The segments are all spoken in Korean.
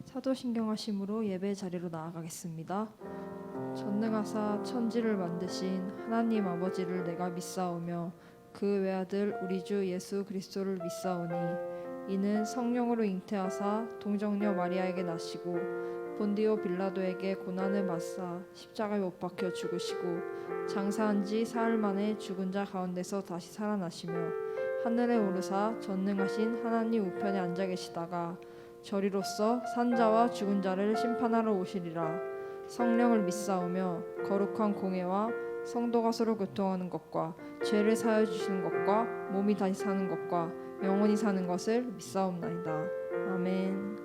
사도신경하심으로 예배 자리로 나아가겠습니다. 전능하사 천지를 만드신 하나님 아버지를 내가 믿사오며 그 외아들 우리 주 예수 그리스도를 믿사오니 이는 성령으로 잉태하사 동정녀 마리아에게 나시고 본디오 빌라도에게 고난을 받사 십자가에 못 박혀 죽으시고 장사한 지 사흘 만에 죽은 자 가운데서 다시 살아나시며 하늘에 오르사 전능하신 하나님 우편에 앉아 계시다가 저리로서 산자와 죽은 자를 심판하러 오시리라. 성령을 믿사오며 거룩한 공회와 성도가 서로 교통하는 것과 죄를 사하여 주시는 것과 몸이 다시 사는 것과 영원히 사는 것을 믿사옵나이다. 아멘.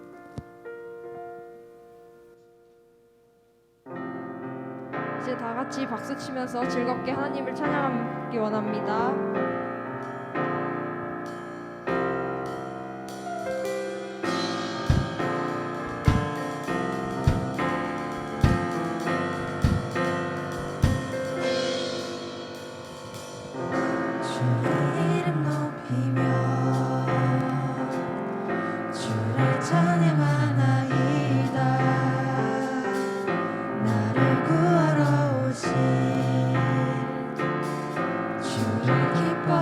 이제 다 같이 박수 치면서 즐겁게 하나님을 찬양하기 원합니다. 주를 기뻐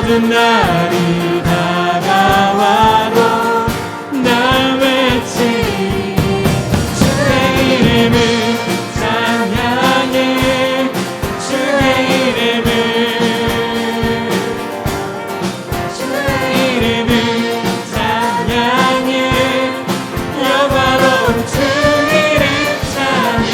어두운 날이 다가와도 날 외치리. 주의 이름을 찬양해. 주의 이름을 찬양해. 영화로운 주 이름 찬양.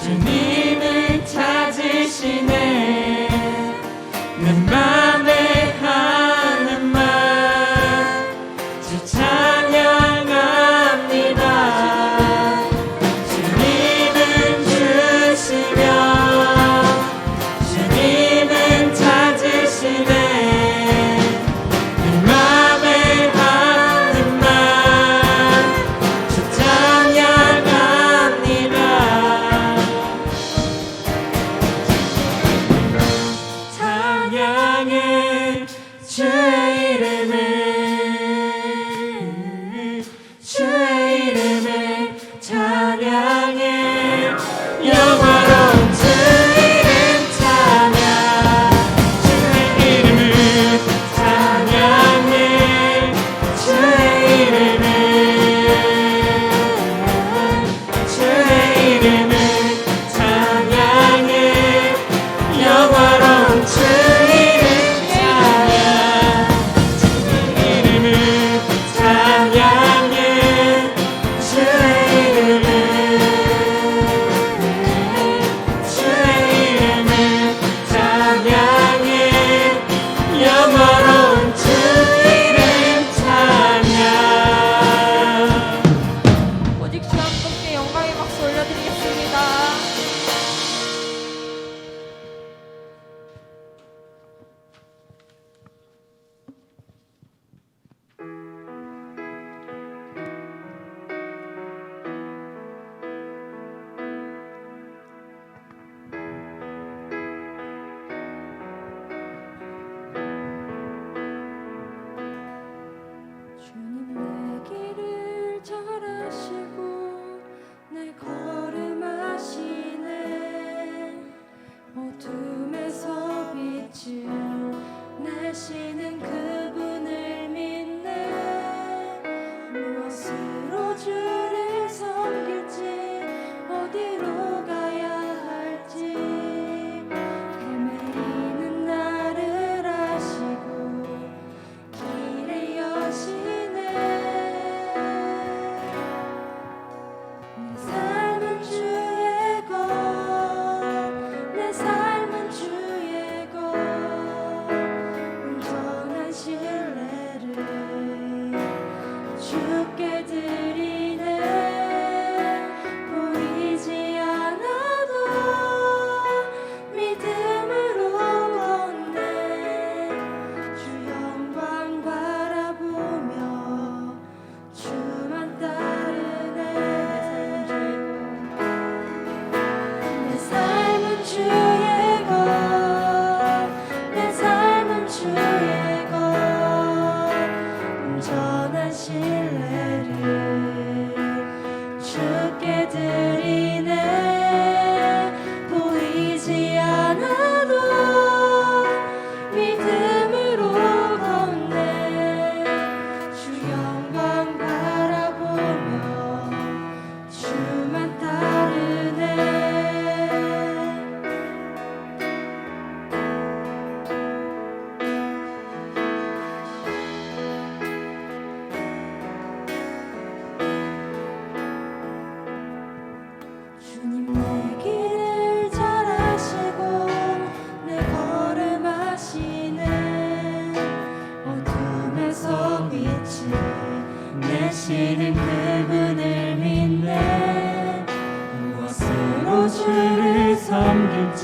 주님은 찾으시네. 내 맘에 하는 말 주 찬양합니다. 주님은 주시며 주님은 찾으시네. 내 맘에 하는 말 주 찬양합니다. 찬양해 주의 이름을. 주의 이름을 찬양해. 영화로운 주 이름 찬양. 주의 이름을 찬양해. 주의 이름을 찬양해. 영화로운 주 이름 찬양. 주의 이름을 찬양해. 주의 이름을 찬양해. 영화로운 주 이름 찬양. 오직 주 한 분께 영광의 박수 올려드리겠습니다. 주님 내 길을 잘하시고 내 걸음하시네. 어둠에서 빛을 내시는 그분을 믿네. 무엇으로 주를 섬길지 어디로 가야 할지 헤매이는 나를 아시고 길을 여시네. 내 삶은 주의 것, 내 삶은 주의 것. 온전한 신뢰를 주께 드리네. 보이지 않아도 믿음으로 걷네. 주 영광 바라보며 주만 따르네. 내 삶은 주의 것, 내 삶은 주의 것. 온전한 신뢰를 주께 드리네. 보이지 않아도 믿음으로 걷네. 주 영광 바라보며 주만 따르네. 주님 내 길을 잘하시고 내 걸음하시네. 어둠에서 빛을 내시는 그분을 믿네. 무엇으로 주를 섬길지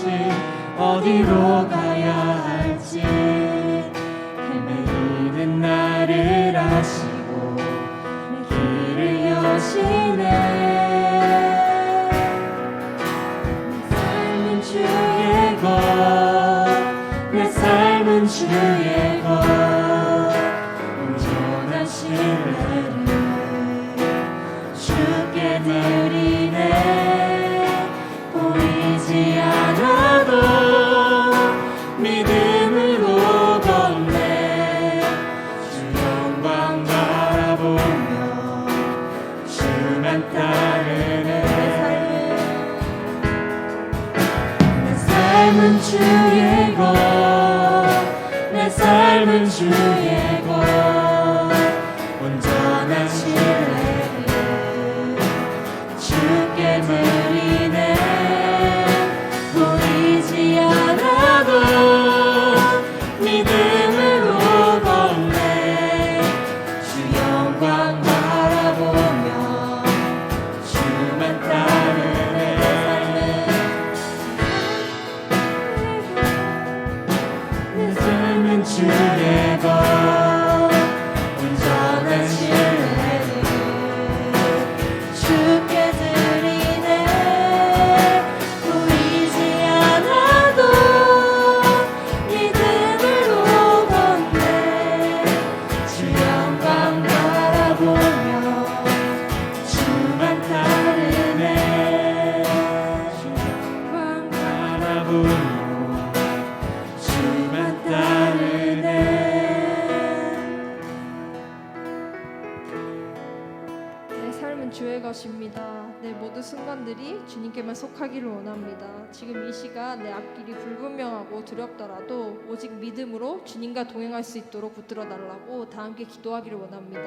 어디로 가야 할지 헤매이는 나를 아시고 내 길을 여시네. 내 삶은 주의 것. 온전한 신뢰를 주께 드리 주의 것, 내 삶은 주의 것, 온전한 신뢰를 주께 드리네. 보이지 않아도 믿음으로 걷네. 주 영광 바라보며 주만 따르네. 내 삶은 주의 것, 온전한 신뢰를 주께 드리네. 보이지 않아도 믿음으로 걷네. 주 영광 바라보며 주만 따르네. 주 영광 바라보며 주만 따르네. 내 삶은 주의 것입니다. 내 모든 순간들이 주님께만 속하기를 원합니다. 지금 이 시간 내 앞길이 불분명하고 두렵더라도 오직 믿음으로 주님과 동행할 수 있도록 붙들어 달라고 다 함께 기도하기를 원합니다.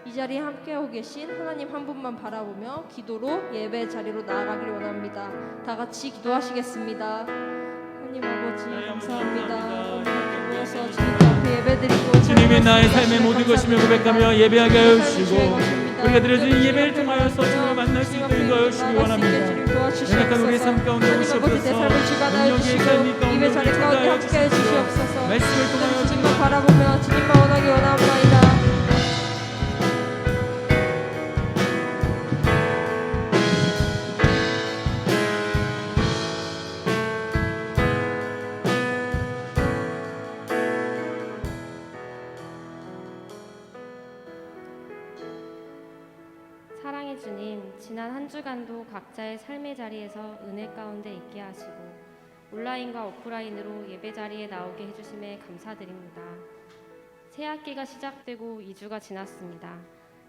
이 자리에 함께하고 계신 하나님 한 분만 바라보며 기도로 예배 자리로 나아가기를 원합니다. 다 같이 기도하시겠습니다. 하나님 아버지 감사합니다. 오늘 이렇게 모여서 주님 앞에 예배드리고 주님이 나의 삶의 모든 것이며 고백하며 예배하게 하여 주시고 우리가 드려진 예배를 통하여서 주님을 만날 수 있도록 인도하시기 원합니다. 연약한 우리의 삶 가운데 오시옵소서. 능력의 삶이 가운데 예배 자리 가운데 초대하여 함께 해 주시옵소서. 주시옵소서. 말씀을 통하여 주님만 바라보며 주님만 원하기 원합니다. 사랑의 주님, 지난 한 주간도 각자의 삶의 자리에서 은혜 가운데 있게 하시고 온라인과 오프라인으로 예배 자리에 나오게 해주심에 감사드립니다. 새 학기가 시작되고 2주가 지났습니다.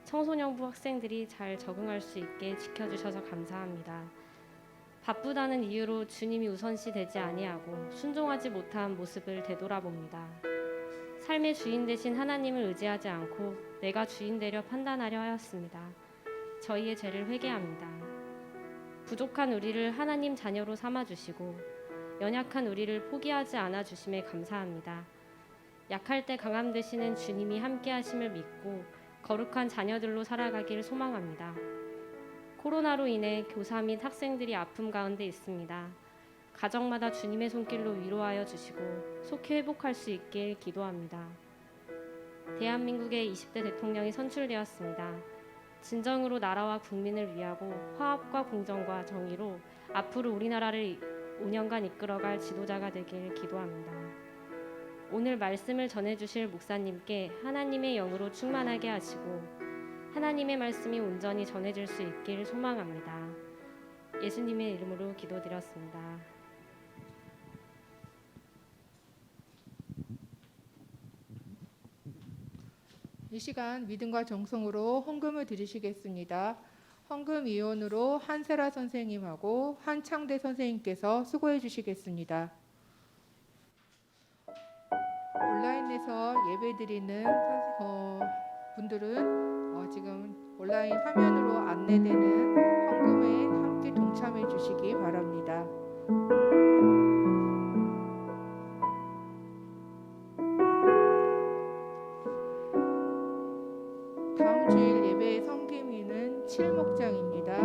청소년부 학생들이 잘 적응할 수 있게 지켜주셔서 감사합니다. 바쁘다는 이유로 주님이 우선시 되지 아니하고 순종하지 못한 모습을 되돌아봅니다. 삶의 주인 되신 하나님을 의지하지 않고 내가 주인 되려 판단하려 하였습니다. 저희의 죄를 회개합니다. 부족한 우리를 하나님 자녀로 삼아주시고 연약한 우리를 포기하지 않아 주심에 감사합니다. 약할 때 강함 되시는 주님이 함께 하심을 믿고 거룩한 자녀들로 살아가길 소망합니다. 코로나로 인해 교사 및 학생들이 아픔 가운데 있습니다. 가정마다 주님의 손길로 위로하여 주시고 속히 회복할 수 있길 기도합니다. 대한민국의 20대 대통령이 선출되었습니다. 진정으로 나라와 국민을 위하고 화합과 공정과 정의로 앞으로 우리나라를 5년간 이끌어갈 지도자가 되길 기도합니다. 오늘 말씀을 전해주실 목사님께 하나님의 영으로 충만하게 하시고 하나님의 말씀이 온전히 전해질 수 있길 소망합니다. 예수님의 이름으로 기도드렸습니다. 이 시간 믿음과 정성으로 헌금을 드리시겠습니다. 헌금 위원으로 한세라 선생님하고 한창대 선생님께서 수고해 주시겠습니다. 온라인에서 예배드리는 분들은 지금 온라인 화면으로 안내되는 헌금에 함께 동참해 주시기 바랍니다. 다음 주일 예배의 성김위는 칠목장입니다.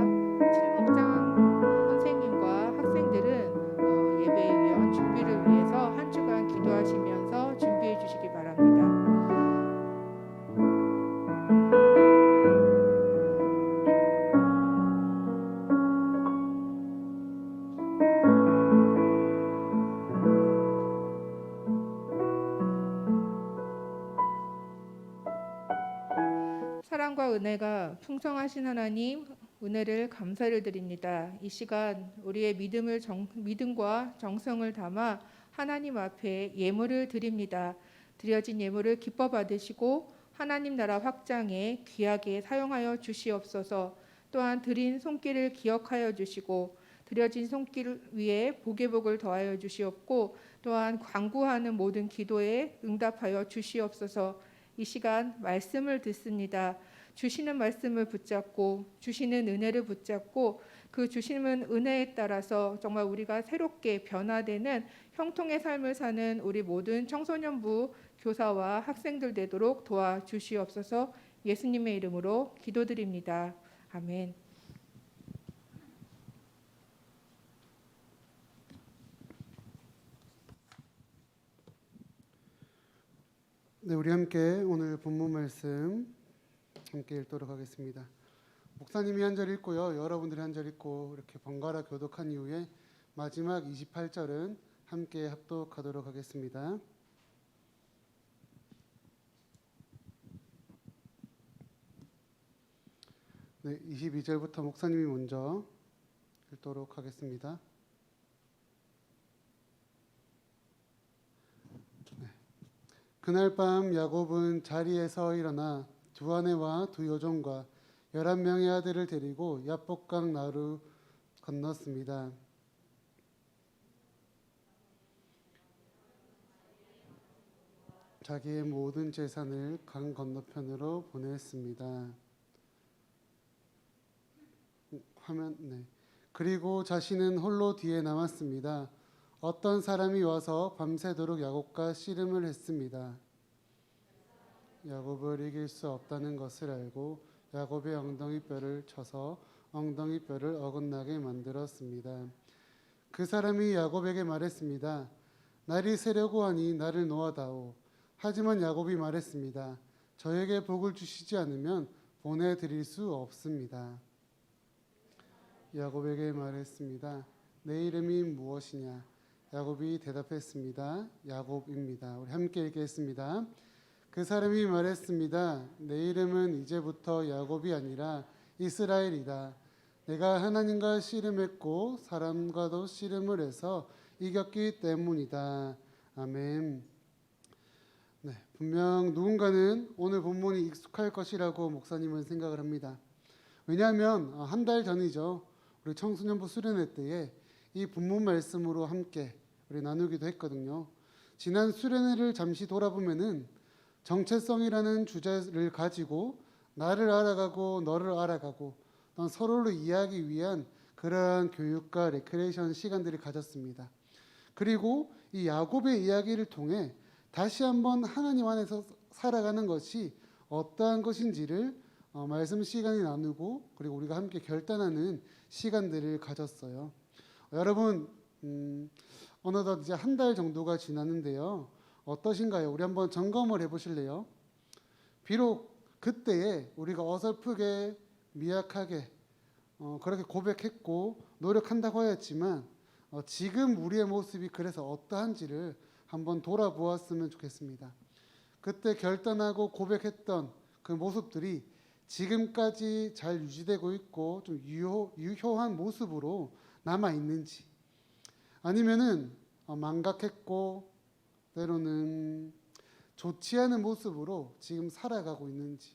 칠목장 선생님과 학생들은 예배위원 준비를 위해서 한 주간 기도하시면서 준비해 주시기 바랍니다. 사랑과 은혜가 풍성하신 하나님, 은혜를 감사를 드립니다. 이 시간 우리의 믿음과 정성을 담아 하나님 앞에 예물을 드립니다. 드려진 예물을 기뻐 받으시고 하나님 나라 확장에 귀하게 사용하여 주시옵소서. 또한 드린 손길을 기억하여 주시고 드려진 손길 위에 복의 복을 더하여 주시옵고 또한 간구하는 모든 기도에 응답하여 주시옵소서. 이 시간 말씀을 듣습니다. 주시는 말씀을 붙잡고 주시는 은혜를 붙잡고 그 주시는 은혜에 따라서 정말 우리가 새롭게 변화되는 형통의 삶을 사는 우리 모든 청소년부 교사와 학생들 되도록 도와주시옵소서. 예수님의 이름으로 기도드립니다. 아멘. 네, 우리 함께 오늘 본문 말씀 함께 읽도록 하겠습니다. 목사님이 한 절 읽고요, 여러분들이 한 절 읽고 이렇게 번갈아 교독한 이후에 마지막 28절은 함께 합독하도록 하겠습니다. 네, 22절부터 목사님이 먼저 읽도록 하겠습니다. 그날 밤 야곱은 자리에서 일어나 두 아내와 두 여종과 11명의 아들을 데리고 야복강 나루 건넜습니다. 자기의 모든 재산을 강 건너편으로 보냈습니다. 그리고 자신은 홀로 뒤에 남았습니다. 어떤 사람이 와서 밤새도록 야곱과 씨름을 했습니다. 야곱을 이길 수 없다는 것을 알고 야곱의 엉덩이 뼈를 쳐서 엉덩이 뼈를 어긋나게 만들었습니다. 그 사람이 야곱에게 말했습니다. 날이 새려고 하니 나를 놓아다오. 하지만 야곱이 말했습니다. 저에게 복을 주시지 않으면 보내드릴 수 없습니다. 야곱에게 말했습니다. 내 이름이 무엇이냐? 야곱이 대답했습니다. 야곱입니다. 우리 함께 읽겠습니다. 그 사람이 말했습니다. 내 이름은 이제부터 야곱이 아니라 이스라엘이다. 내가 하나님과 씨름했고 사람과도 씨름을 해서 이겼기 때문이다. 아멘. 네, 분명 누군가는 오늘 본문이 익숙할 것이라고 목사님은 생각을 합니다. 왜냐하면 한 달 전이죠. 우리 청소년부 수련회 때에 이 본문 말씀으로 함께 우리 나누기도 했거든요. 지난 수련회를 잠시 돌아보면은 정체성이라는 주제를 가지고 나를 알아가고 너를 알아가고 서로를 이해하기 위한 그러한 교육과 레크레이션 시간들을 가졌습니다. 그리고 이 야곱의 이야기를 통해 다시 한번 하나님 안에서 살아가는 것이 어떠한 것인지를 말씀 시간이 나누고 그리고 우리가 함께 결단하는 시간들을 가졌어요. 여러분 어느덧 이제 한 달 정도가 지났는데요. 어떠신가요? 우리 한번 점검을 해보실래요? 비록 그때에 우리가 어설프게 미약하게 그렇게 고백했고 노력한다고 하였지만 지금 우리의 모습이 그래서 어떠한지를 한번 돌아보았으면 좋겠습니다. 그때 결단하고 고백했던 그 모습들이 지금까지 잘 유지되고 있고 좀 유효한 모습으로 남아 있는지, 아니면은 망각했고 때로는 좋지 않은 모습으로 지금 살아가고 있는지,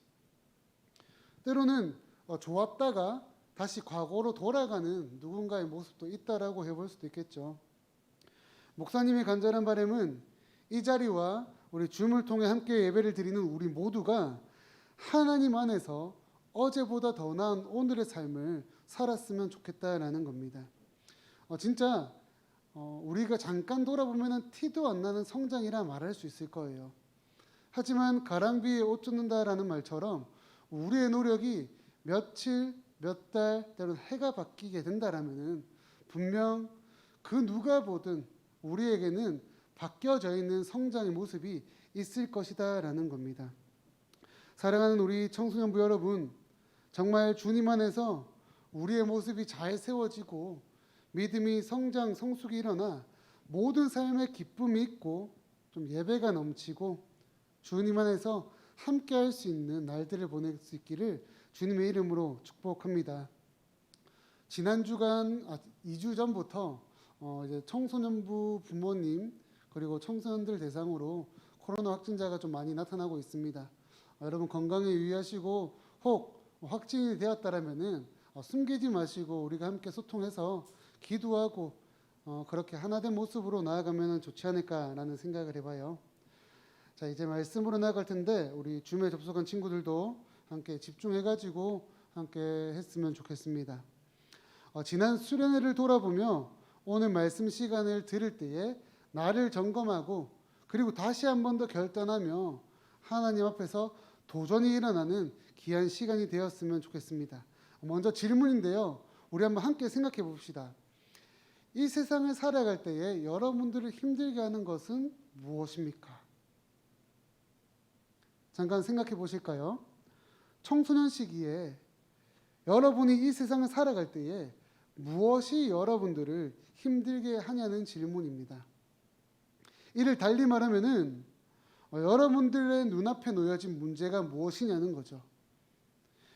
때로는 좋았다가 다시 과거로 돌아가는 누군가의 모습도 있다라고 해볼 수도 있겠죠. 목사님의 간절한 바람은 이 자리와 우리 줌을 통해 함께 예배를 드리는 우리 모두가 하나님 안에서 어제보다 더 나은 오늘의 삶을 살았으면 좋겠다라는 겁니다. 진짜 우리가 잠깐 돌아보면 티도 안 나는 성장이라 말할 수 있을 거예요. 하지만 가랑비에 옷 젖는다라는 말처럼 우리의 노력이 며칠, 몇 달, 때로는 해가 바뀌게 된다라면 분명 그 누가 보든 우리에게는 바뀌어져 있는 성장의 모습이 있을 것이다라는 겁니다. 사랑하는 우리 청소년부 여러분, 정말 주님 안에서 우리의 모습이 잘 세워지고 믿음이 성장, 성숙이 일어나 모든 삶에 기쁨이 있고 좀 예배가 넘치고 주님 안에서 함께 할 수 있는 날들을 보낼 수 있기를 주님의 이름으로 축복합니다. 지난 주간 2주 전부터 이제 청소년부 부모님 그리고 청소년들 대상으로 코로나 확진자가 좀 많이 나타나고 있습니다. 여러분 건강에 유의하시고 혹 확진이 되었다라면은 숨기지 마시고 우리가 함께 소통해서 기도하고 그렇게 하나된 모습으로 나아가면 좋지 않을까라는 생각을 해봐요. 자, 이제 말씀으로 나아갈 텐데 우리 줌에 접속한 친구들도 함께 집중해가지고 함께 했으면 좋겠습니다. 지난 수련회를 돌아보며 오늘 말씀 시간을 들을 때에 나를 점검하고 그리고 다시 한 번 더 결단하며 하나님 앞에서 도전이 일어나는 귀한 시간이 되었으면 좋겠습니다. 먼저 질문인데요. 우리 한번 함께 생각해 봅시다. 이 세상을 살아갈 때에 여러분들을 힘들게 하는 것은 무엇입니까? 잠깐 생각해 보실까요? 청소년 시기에 여러분이 이 세상을 살아갈 때에 무엇이 여러분들을 힘들게 하냐는 질문입니다. 이를 달리 말하면은 여러분들의 눈앞에 놓여진 문제가 무엇이냐는 거죠.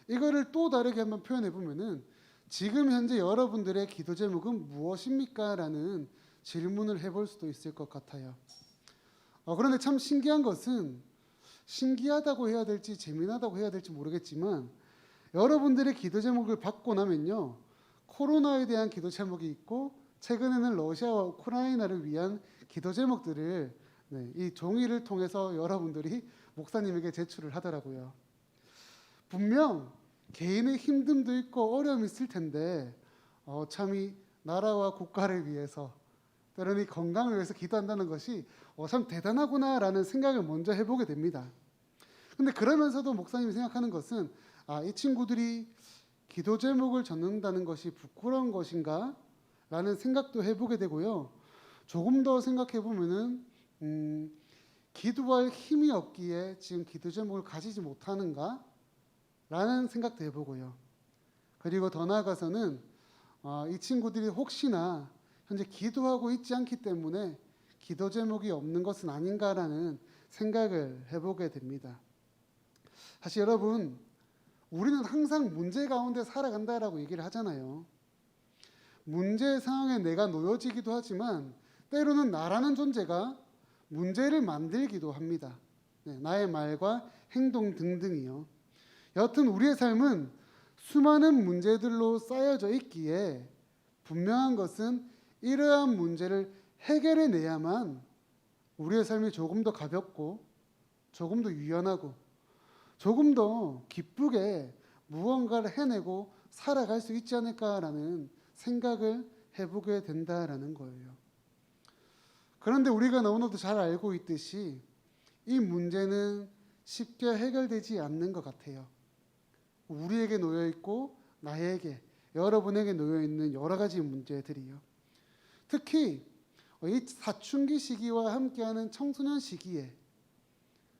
이거를 또 다르게 한번 표현해 보면은 지금 현재 여러분들의 기도 제목은 무엇입니까? 라는 질문을 해볼 수도 있을 것 같아요. 그런데 참 신기한 것은 신기하다고 해야 될지 재미나다고 해야 될지 모르겠지만 여러분들의 기도 제목을 받고 나면요. 코로나에 대한 기도 제목이 있고 최근에는 러시아와 우크라이나를 위한 기도 제목들을 이 종이를 통해서 여러분들이 목사님에게 제출을 하더라고요. 분명 개인의 힘듦도 있고 어려움이 있을 텐데 참이 나라와 국가를 위해서 때로는 건강을 위해서 기도한다는 것이 참 대단하구나라는 생각을 먼저 해보게 됩니다. 근데 그러면서도 목사님이 생각하는 것은 이 친구들이 기도 제목을 적는다는 것이 부끄러운 것인가? 라는 생각도 해보게 되고요. 조금 더 생각해 보면은 기도할 힘이 없기에 지금 기도 제목을 가지지 못하는가? 라는 생각도 해보고요. 그리고 더 나아가서는 이 친구들이 혹시나 현재 기도하고 있지 않기 때문에 기도 제목이 없는 것은 아닌가라는 생각을 해보게 됩니다. 사실 여러분, 우리는 항상 문제 가운데 살아간다라고 얘기를 하잖아요. 문제 상황에 내가 놓여지기도 하지만 때로는 나라는 존재가 문제를 만들기도 합니다. 나의 말과 행동 등등이요. 여튼 우리의 삶은 수많은 문제들로 쌓여져 있기에 분명한 것은 이러한 문제를 해결해내야만 우리의 삶이 조금 더 가볍고 조금 더 유연하고 조금 더 기쁘게 무언가를 해내고 살아갈 수 있지 않을까라는 생각을 해보게 된다라는 거예요. 그런데 우리가 너무나도 잘 알고 있듯이 이 문제는 쉽게 해결되지 않는 것 같아요. 우리에게 놓여있고 나에게, 여러분에게 놓여있는 여러 가지 문제들이요. 특히 이 사춘기 시기와 함께하는 청소년 시기에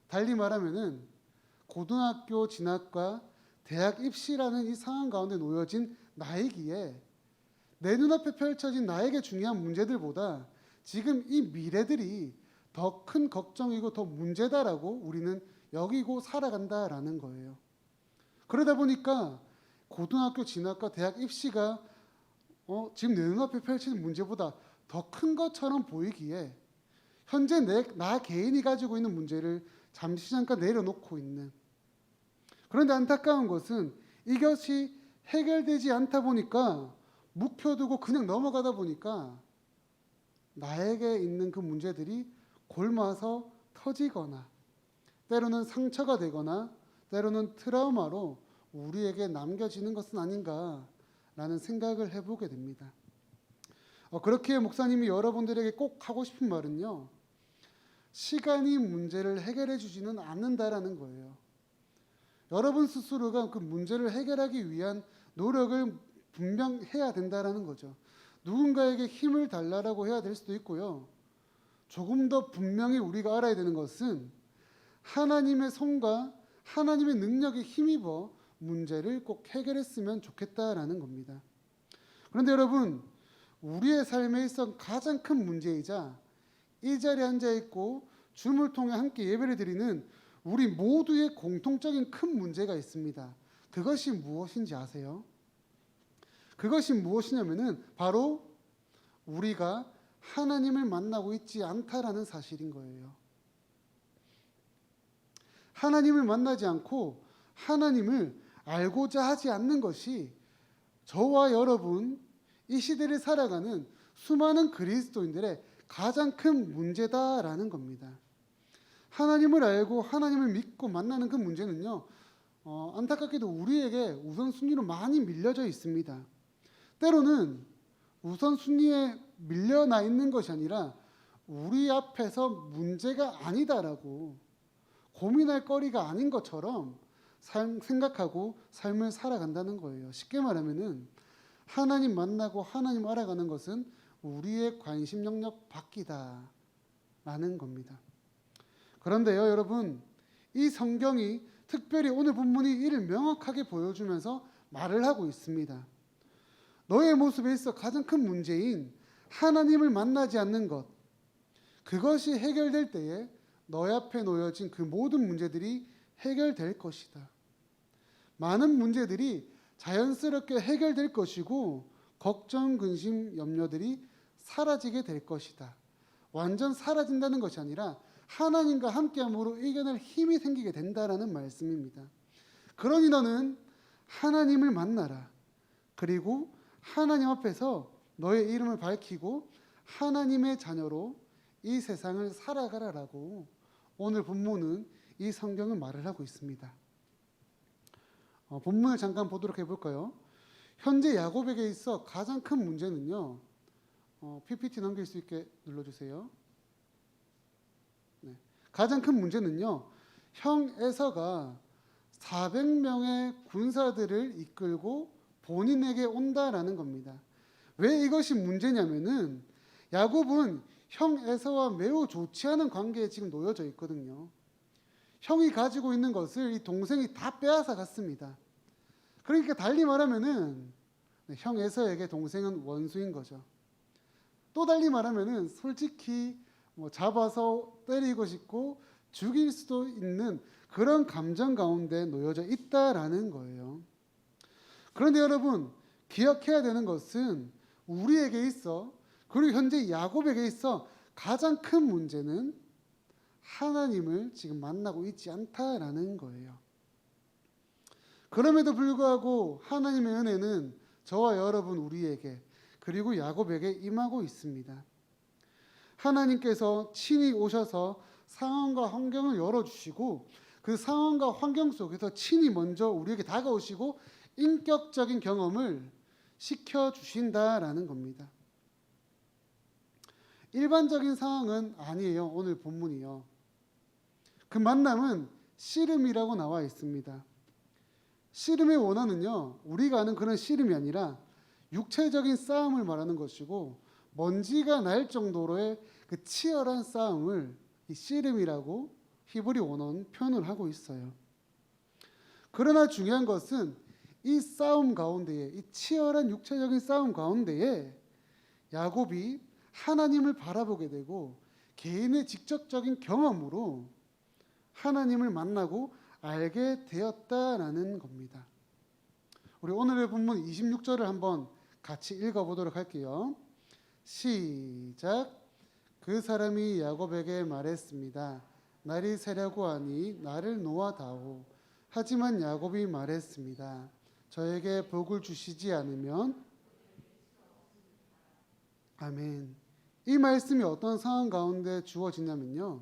달리 말하면은 고등학교 진학과 대학 입시라는 이 상황 가운데 놓여진 나이기에 내 눈앞에 펼쳐진 나에게 중요한 문제들보다 지금 이 미래들이 더 큰 걱정이고 더 문제다라고 우리는 여기고 살아간다라는 거예요. 그러다 보니까 고등학교 진학과 대학 입시가 지금 내 눈앞에 펼치는 문제보다 더 큰 것처럼 보이기에 현재 나 개인이 가지고 있는 문제를 잠시 잠깐 내려놓고 있는. 그런데 안타까운 것은 이것이 해결되지 않다 보니까 묵혀두고 그냥 넘어가다 보니까 나에게 있는 그 문제들이 골마서 터지거나 때로는 상처가 되거나 때로는 트라우마로 우리에게 남겨지는 것은 아닌가라는 생각을 해보게 됩니다. 그렇게 목사님이 여러분들에게 꼭 하고 싶은 말은요. 시간이 문제를 해결해 주지는 않는다라는 거예요. 여러분 스스로가 그 문제를 해결하기 위한 노력을 분명 해야 된다라는 거죠. 누군가에게 힘을 달라라고 해야 될 수도 있고요. 조금 더 분명히 우리가 알아야 되는 것은 하나님의 손과 하나님의 능력에 힘입어 문제를 꼭 해결했으면 좋겠다라는 겁니다. 그런데 여러분, 우리의 삶에 있어 가장 큰 문제이자 이 자리에 앉아 있고 줌을 통해 함께 예배를 드리는 우리 모두의 공통적인 큰 문제가 있습니다. 그것이 무엇인지 아세요? 그것이 무엇이냐면은 바로 우리가 하나님을 만나고 있지 않다라는 사실인 거예요. 하나님을 만나지 않고 하나님을 알고자 하지 않는 것이 저와 여러분, 이 시대를 살아가는 수많은 그리스도인들의 가장 큰 문제다라는 겁니다. 하나님을 알고 하나님을 믿고 만나는 그 문제는요, 안타깝게도 우리에게 우선순위로 많이 밀려져 있습니다. 때로는 우선순위에 밀려나 있는 것이 아니라 우리 앞에서 문제가 아니다라고 고민할 거리가 아닌 것처럼 생각하고 삶을 살아간다는 거예요. 쉽게 말하면은 하나님 만나고 하나님 알아가는 것은 우리의 관심 영역 밖이다라는 겁니다. 그런데요, 여러분, 이 성경이 특별히 오늘 본문이 이를 명확하게 보여주면서 말을 하고 있습니다. 너의 모습에 있어 가장 큰 문제인 하나님을 만나지 않는 것, 그것이 해결될 때에 너의 앞에 놓여진 그 모든 문제들이 해결될 것이다. 많은 문제들이 자연스럽게 해결될 것이고 걱정, 근심, 염려들이 사라지게 될 것이다. 완전 사라진다는 것이 아니라 하나님과 함께함으로 이겨낼 힘이 생기게 된다라는 말씀입니다. 그러니 너는 하나님을 만나라. 그리고 하나님 앞에서 너의 이름을 밝히고 하나님의 자녀로 이 세상을 살아가라라고 오늘 본문은 이 성경은 말을 하고 있습니다. 본문을 잠깐 보도록 해볼까요? 현재 야곱에게 있어 가장 큰 문제는요, PPT 넘길 수 있게 눌러주세요. 네. 가장 큰 문제는요, 형 에서가 400명의 군사들을 이끌고 본인에게 온다라는 겁니다. 왜 이것이 문제냐면은 야곱은 형 에서와 매우 좋지 않은 관계에 지금 놓여져 있거든요. 형이 가지고 있는 것을 이 동생이 다 빼앗아 갔습니다. 그러니까 달리 말하면은 형 에서에게 동생은 원수인 거죠. 또 달리 말하면은 솔직히 잡아서 때리고 싶고 죽일 수도 있는 그런 감정 가운데 놓여져 있다라는 거예요. 그런데 여러분, 기억해야 되는 것은 우리에게 있어, 그리고 현재 야곱에게 있어 가장 큰 문제는 하나님을 지금 만나고 있지 않다라는 거예요. 그럼에도 불구하고 하나님의 은혜는 저와 여러분 우리에게 그리고 야곱에게 임하고 있습니다. 하나님께서 친히 오셔서 상황과 환경을 열어주시고 그 상황과 환경 속에서 친히 먼저 우리에게 다가오시고 인격적인 경험을 시켜주신다라는 겁니다. 일반적인 상황은 아니에요. 오늘 본문이요. 그 만남은 씨름이라고 나와 있습니다. 씨름의 원어는요, 우리가 아는 그런 씨름이 아니라 육체적인 싸움을 말하는 것이고 먼지가 날 정도로의 그 치열한 싸움을 이 씨름이라고 히브리 원어는 표현을 하고 있어요. 그러나 중요한 것은 이 싸움 가운데에, 이 치열한 육체적인 싸움 가운데에 야곱이 하나님을 바라보게 되고 개인의 직접적인 경험으로 하나님을 만나고 알게 되었다라는 겁니다. 우리 오늘의 본문 26절을 한번 같이 읽어보도록 할게요. 시작. 그 사람이 야곱에게 말했습니다. 날이 새려고 하니 나를 놓아다오. 하지만 야곱이 말했습니다. 저에게 복을 주시지 않으면. 아멘. 이 말씀이 어떤 상황 가운데 주어지냐면요,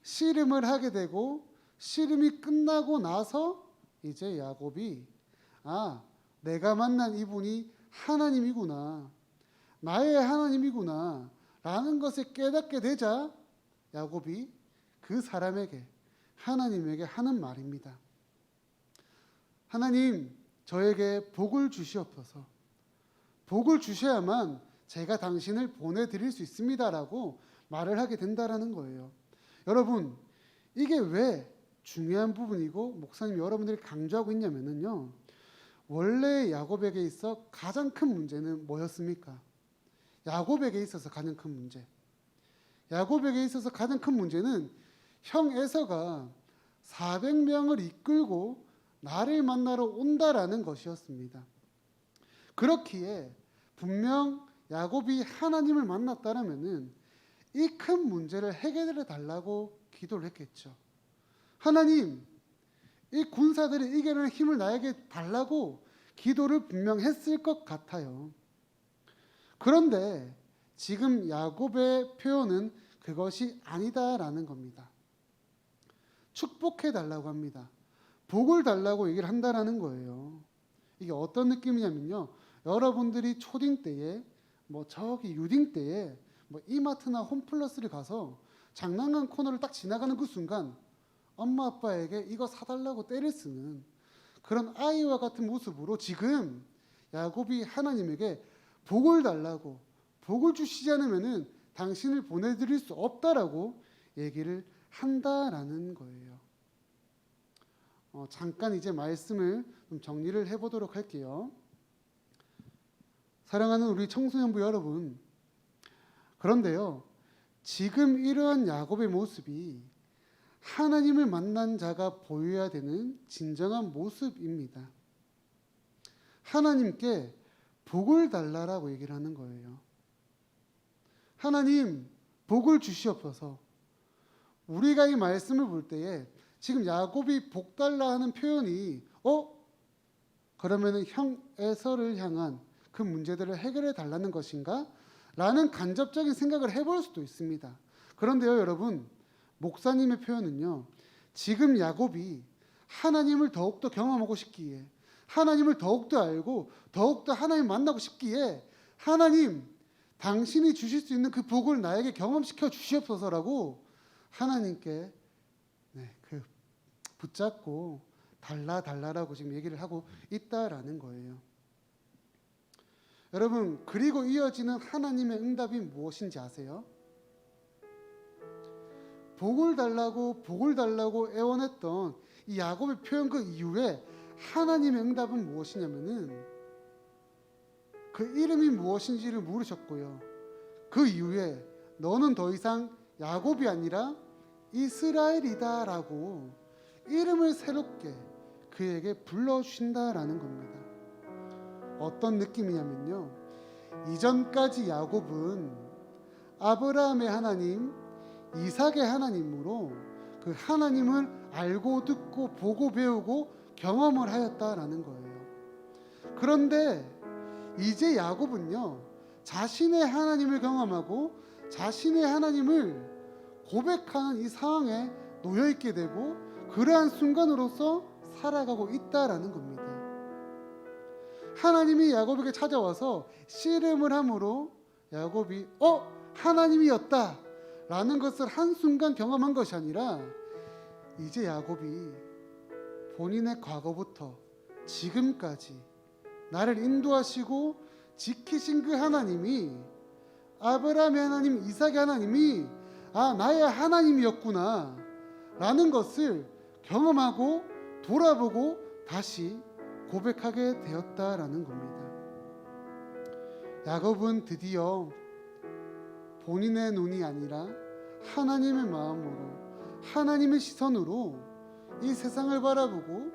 씨름을 하게 되고 씨름이 끝나고 나서 이제 야곱이 내가 만난 이분이 하나님이구나, 나의 하나님이구나 라는 것을 깨닫게 되자 야곱이 그 사람에게, 하나님에게 하는 말입니다. 하나님, 저에게 복을 주시옵소서. 복을 주셔야만 제가 당신을 보내드릴 수 있습니다라고 말을 하게 된다라는 거예요. 여러분, 이게 왜 중요한 부분이고 목사님이 여러분들이 강조하고 있냐면요, 원래 야곱에게 있어 가장 큰 문제는 뭐였습니까? 야곱에게 있어서 가장 큰 문제, 야곱에게 있어서 가장 큰 문제는 형 에서가 400명을 이끌고 나를 만나러 온다라는 것이었습니다. 그렇기에 분명 야곱이 하나님을 만났다라면은 이 큰 문제를 해결해 달라고 기도를 했겠죠. 하나님, 이 군사들이 이겨내는 힘을 나에게 달라고 기도를 분명 했을 것 같아요. 그런데 지금 야곱의 표현은 그것이 아니다라는 겁니다. 축복해 달라고 합니다. 복을 달라고 얘기를 한다라는 거예요. 이게 어떤 느낌이냐면요, 여러분들이 초딩 때에 저기 유딩 때에 이마트나 홈플러스를 가서 장난감 코너를 딱 지나가는 그 순간 엄마 아빠에게 이거 사달라고 떼를 쓰는 그런 아이와 같은 모습으로 지금 야곱이 하나님에게 복을 달라고, 복을 주시지 않으면은 당신을 보내드릴 수 없다라고 얘기를 한다라는 거예요. 잠깐 이제 말씀을 좀 정리를 해보도록 할게요. 사랑하는 우리 청소년부 여러분, 그런데요, 지금 이러한 야곱의 모습이 하나님을 만난 자가 보여야 되는 진정한 모습입니다. 하나님께 복을 달라라고 얘기를 하는 거예요. 하나님, 복을 주시옵소서. 우리가 이 말씀을 볼 때에 지금 야곱이 복 달라 하는 표현이 그러면은 형 에서를 향한 그 문제들을 해결해 달라는 것인가? 라는 간접적인 생각을 해볼 수도 있습니다. 그런데요, 여러분, 목사님의 표현은요, 지금 야곱이 하나님을 더욱더 경험하고 싶기에, 하나님을 더욱더 알고 더욱더 하나님 만나고 싶기에 하나님, 당신이 주실 수 있는 그 복을 나에게 경험시켜 주시옵소서라고 하나님께 붙잡고 달라라고 지금 얘기를 하고 있다라는 거예요. 여러분, 그리고 이어지는 하나님의 응답이 무엇인지 아세요? 복을 달라고 애원했던 이 야곱의 표현 그 이후에 하나님의 응답은 무엇이냐면은 그 이름이 무엇인지를 물으셨고요. 그 이후에 너는 더 이상 야곱이 아니라 이스라엘이다라고 이름을 새롭게 그에게 불러주신다라는 겁니다. 어떤 느낌이냐면요, 이전까지 야곱은 아브라함의 하나님, 이삭의 하나님으로 그 하나님을 알고 듣고 보고 배우고 경험을 하였다라는 거예요. 그런데 이제 야곱은요, 자신의 하나님을 경험하고 자신의 하나님을 고백하는 이 상황에 놓여 있게 되고 그러한 순간으로서 살아가고 있다라는 겁니다. 하나님이 야곱에게 찾아와서 씨름을 함으로 야곱이 하나님이었다 라는 것을 한순간 경험한 것이 아니라 이제 야곱이 본인의 과거부터 지금까지 나를 인도하시고 지키신 그 하나님이, 아브라함의 하나님, 이삭의 하나님이 나의 하나님이었구나 라는 것을 경험하고 돌아보고 다시 고백하게 되었다라는 겁니다. 야곱은 드디어 본인의 눈이 아니라 하나님의 마음으로, 하나님의 시선으로 이 세상을 바라보고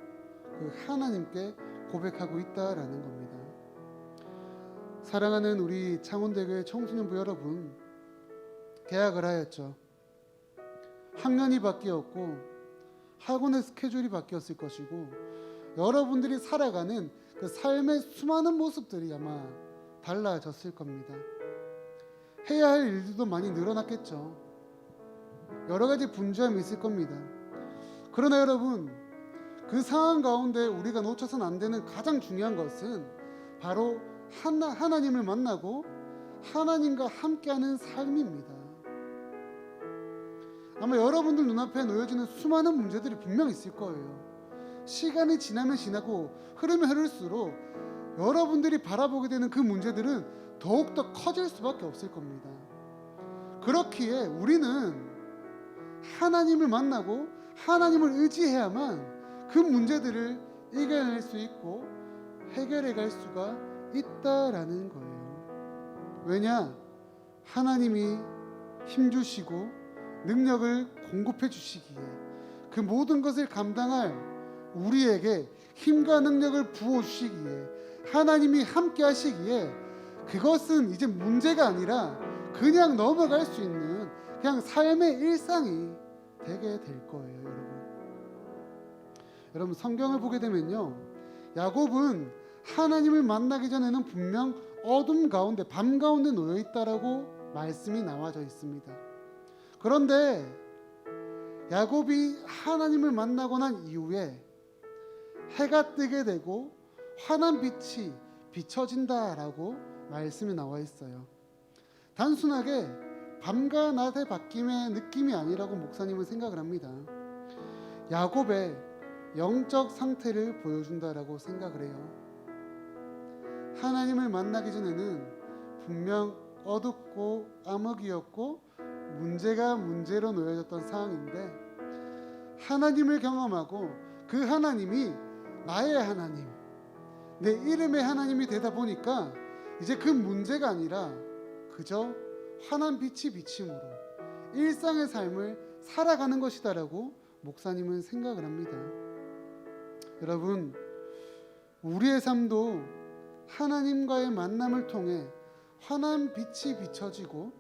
그 하나님께 고백하고 있다라는 겁니다. 사랑하는 우리 창원대교회 청소년부 여러분, 개학을 하였죠. 학년이 바뀌었고 학원의 스케줄이 바뀌었을 것이고 여러분들이 살아가는 그 삶의 수많은 모습들이 아마 달라졌을 겁니다. 해야 할 일들도 많이 늘어났겠죠. 여러 가지 분주함이 있을 겁니다. 그러나 여러분, 그 상황 가운데 우리가 놓쳐서는 안 되는 가장 중요한 것은 바로 하나님을 만나고 하나님과 함께하는 삶입니다. 아마 여러분들 눈앞에 놓여지는 수많은 문제들이 분명 있을 거예요. 시간이 지나면 지나고 흐르면 흐를수록 여러분들이 바라보게 되는 그 문제들은 더욱더 커질 수밖에 없을 겁니다. 그렇기에 우리는 하나님을 만나고 하나님을 의지해야만 그 문제들을 이겨낼 수 있고 해결해 갈 수가 있다라는 거예요. 왜냐? 하나님이 힘주시고 능력을 공급해 주시기에, 그 모든 것을 감당할 우리에게 힘과 능력을 부어 주시기에, 하나님이 함께 하시기에 그것은 이제 문제가 아니라 그냥 넘어갈 수 있는 그냥 삶의 일상이 되게 될 거예요. 여러분 성경을 보게 되면요, 야곱은 하나님을 만나기 전에는 분명 어둠 가운데, 밤 가운데 놓여 있다라고 말씀이 나와져 있습니다. 그런데 야곱이 하나님을 만나고 난 이후에 해가 뜨게 되고 환한 빛이 비춰진다라고 말씀이 나와 있어요. 단순하게 밤과 낮의 바뀜의 느낌이 아니라고 목사님은 생각을 합니다. 야곱의 영적 상태를 보여준다라고 생각을 해요. 하나님을 만나기 전에는 분명 어둡고 암흑이었고 문제가 문제로 놓여졌던 상황인데, 하나님을 경험하고 그 하나님이 나의 하나님, 내 이름의 하나님이 되다 보니까 이제 그 문제가 아니라 그저 환한 빛이 비침으로 일상의 삶을 살아가는 것이다라고 목사님은 생각을 합니다. 여러분, 우리의 삶도 하나님과의 만남을 통해 환한 빛이 비춰지고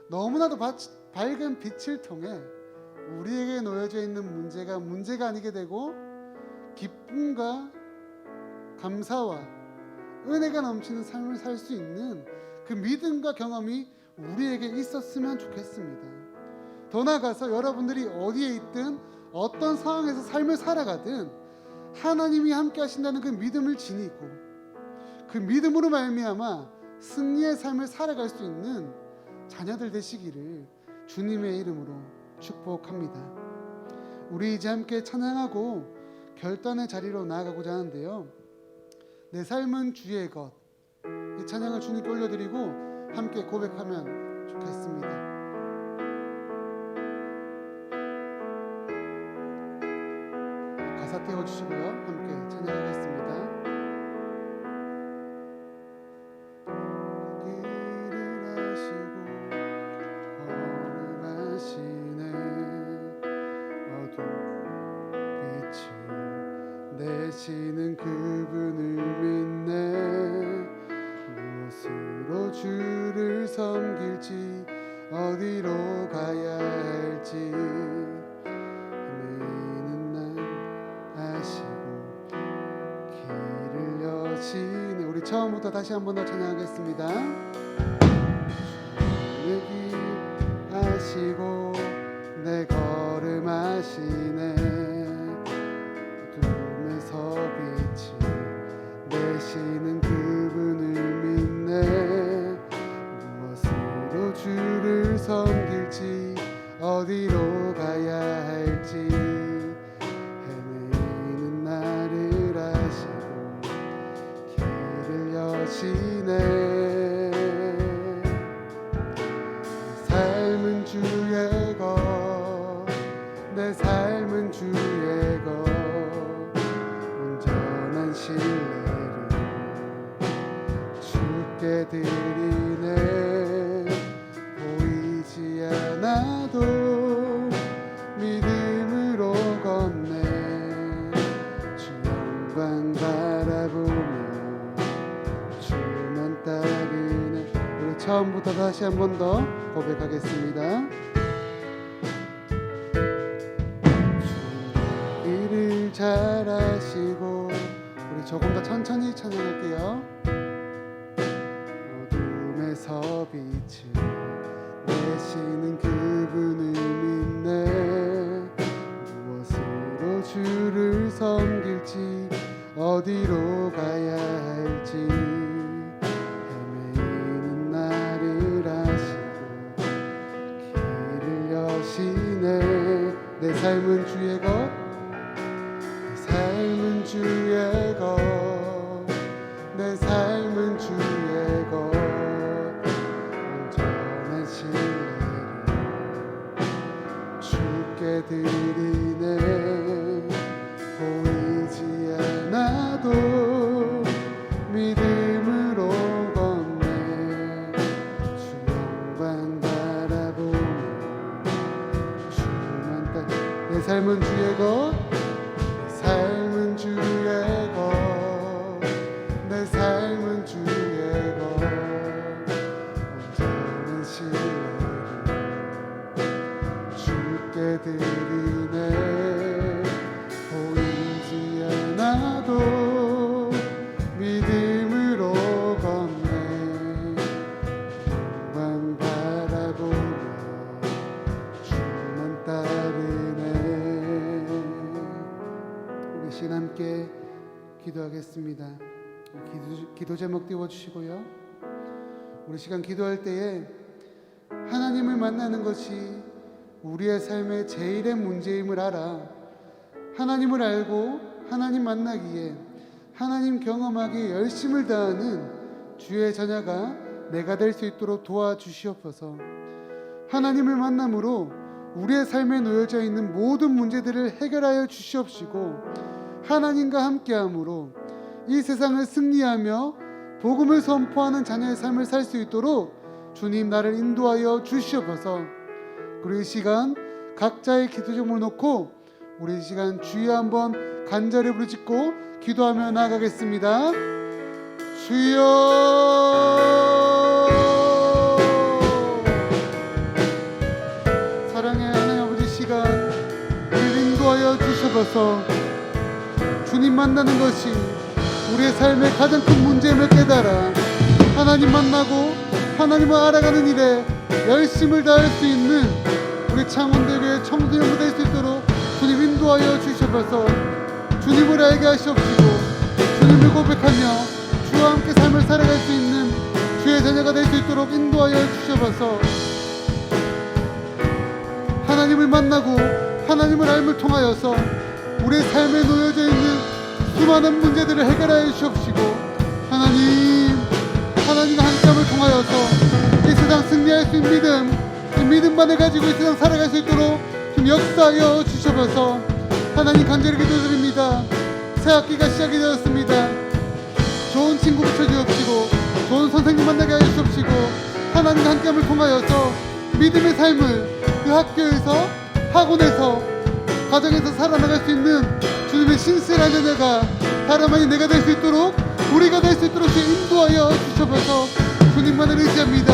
너무나도 밝은 빛을 통해 우리에게 놓여져 있는 문제가 아니게 되고 기쁨과 감사와 은혜가 넘치는 삶을 살 수 있는 그 믿음과 경험이 우리에게 있었으면 좋겠습니다. 더 나아가서 여러분들이 어디에 있든 어떤 상황에서 삶을 살아가든 하나님이 함께 하신다는 그 믿음을 지니고 그 믿음으로 말미암아 승리의 삶을 살아갈 수 있는 자녀들 되시기를 주님의 이름으로 축복합니다. 우리 이제 함께 찬양하고 결단의 자리로 나아가고자 하는데요, 내 삶은 주의 것, 이 찬양을 주님께 올려드리고 함께 고백하면 좋겠습니다. 가사 띄워주시고요, 함께 찬양하겠습니다. 되시는 그분을 믿네. 무엇으로 주를 섬길지 어디로 가야 할지 헤매이는 난 아시고 길을 여시네. 우리 처음부터 다시 한 번 더 찬양하겠습니다. 주의 길 아시고 내 걸음 아시네. 빛이 되시는 그분을 믿네. 무엇으로 주를 섬길지 어디로 가야 할지 헤매이는 나를 아시고 길을 여시네. 삶은 주의 것, 내 삶은 주의 것, 신뢰를 주께 드리네. 보이지 않아도 믿음으로 걷네. 주 영광 바라보며 주만 따르네. 우리 처음부터 다시 한 번 더 고백하겠습니다. 주 일을 잘 아시고, 우리 조금 더 천천히 찬양할게요. 어둠에서 빛을 내시는 그분을 믿네. 무엇으로 주를 섬길지 어디로 가야 할지 헤매이는 나를 아시고 길을 여시네. 내 삶은 주의 것, 삶은 주의 것, 내 삶은 주의 것, 온전한 신뢰를 주께 드리네. 보이지 않아도 믿음으로 걷네. 주 영광 바라보며 주만 따라. 내 삶은 주의 것, 삶은 주의 것, 내 삶은 주의 것, 온전한 신뢰를 주께 드리네. 보이지 않아도 기도하겠습니다. 기도 제목 띄워주시고요. 우리 시간 기도할 때에 하나님을 만나는 것이 우리의 삶의 제일의 문제임을 알아 하나님을 알고 하나님 만나기에 하나님 경험하기에 열심을 다하는 주의 자녀가 내가 될 수 있도록 도와주시옵소서. 하나님을 만남으로 우리의 삶에 놓여져 있는 모든 문제들을 해결하여 주시옵시고 하나님과 함께함으로 이 세상을 승리하며 복음을 선포하는 자녀의 삶을 살 수 있도록 주님 나를 인도하여 주시옵소서. 그리고 이 시간 각자의 기도 제목을 놓고 우리 이 시간 주여 한번 간절히 부르짖고 기도하며 나아가겠습니다. 주여, 사랑의 하나님 아버지, 시간 우리를 인도하여 주셔서 주님 만나는 것이 우리의 삶의 가장 큰 문제임을 깨달아 하나님 만나고 하나님을 알아가는 일에 열심을 다할 수 있는 우리 창원대교회 청소년부 될 수 있도록 주님 인도하여 주셔서 주님을 알게 하시옵시고 주님을 고백하며 주와 함께 삶을 살아갈 수 있는 주의 자녀가 될 수 있도록 인도하여 주셔서 하나님을 만나고 하나님을 알을 통하여서 우리의 삶에 놓여져 있는 수많은 문제들을 해결하여 주시옵시고 하나님과 함께함을 통하여서 이 세상 승리할 수 있는 믿음, 이 믿음만을 가지고 이 세상 살아갈 수 있도록 좀 역사하여 주셔서 하나님 간절히 기도드립니다. 새 학기가 시작이 되었습니다. 좋은 친구 붙여주옵시고 좋은 선생님 만나게 하여 주옵시고 하나님과 함께함을 통하여서 믿음의 삶을 그 학교에서 학원에서 가정에서 살아나갈 수 있는 주님의 신실한 자녀가 다름 아닌 내가 될 수 있도록 우리가 될 수 있도록 인도하여 주셔서 주님만을 의지합니다.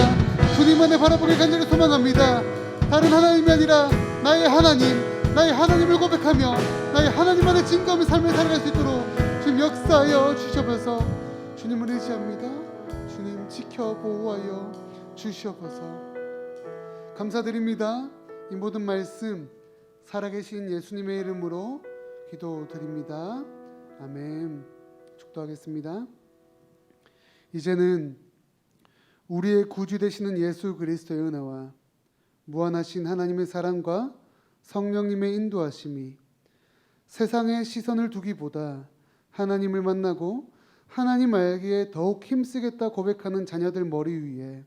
주님만을 바라보길 간절히 소망합니다. 다른 하나님이 아니라 나의 하나님을 고백하며 나의 하나님만의 진검의 삶을 살아갈 수 있도록 주님 역사하여 주셔서 주님을 의지합니다. 주님 지켜 보호하여 주시옵소서. 감사드립니다. 이 모든 말씀 살아계신 예수님의 이름으로 기도드립니다. 아멘. 축도하겠습니다. 이제는 우리의 구주 되시는 예수 그리스도의 은혜와 무한하신 하나님의 사랑과 성령님의 인도하심이 세상의 시선을 두기보다 하나님을 만나고 하나님 알기에 더욱 힘쓰겠다 고백하는 자녀들 머리 위에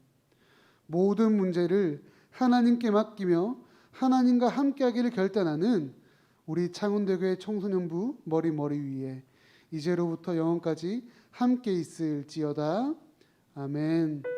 모든 문제를 하나님께 맡기며 하나님과 함께하기를 결단하는 우리 창원대교회 청소년부 머리 위에 이제로부터 영원까지 함께 있을지어다. 아멘.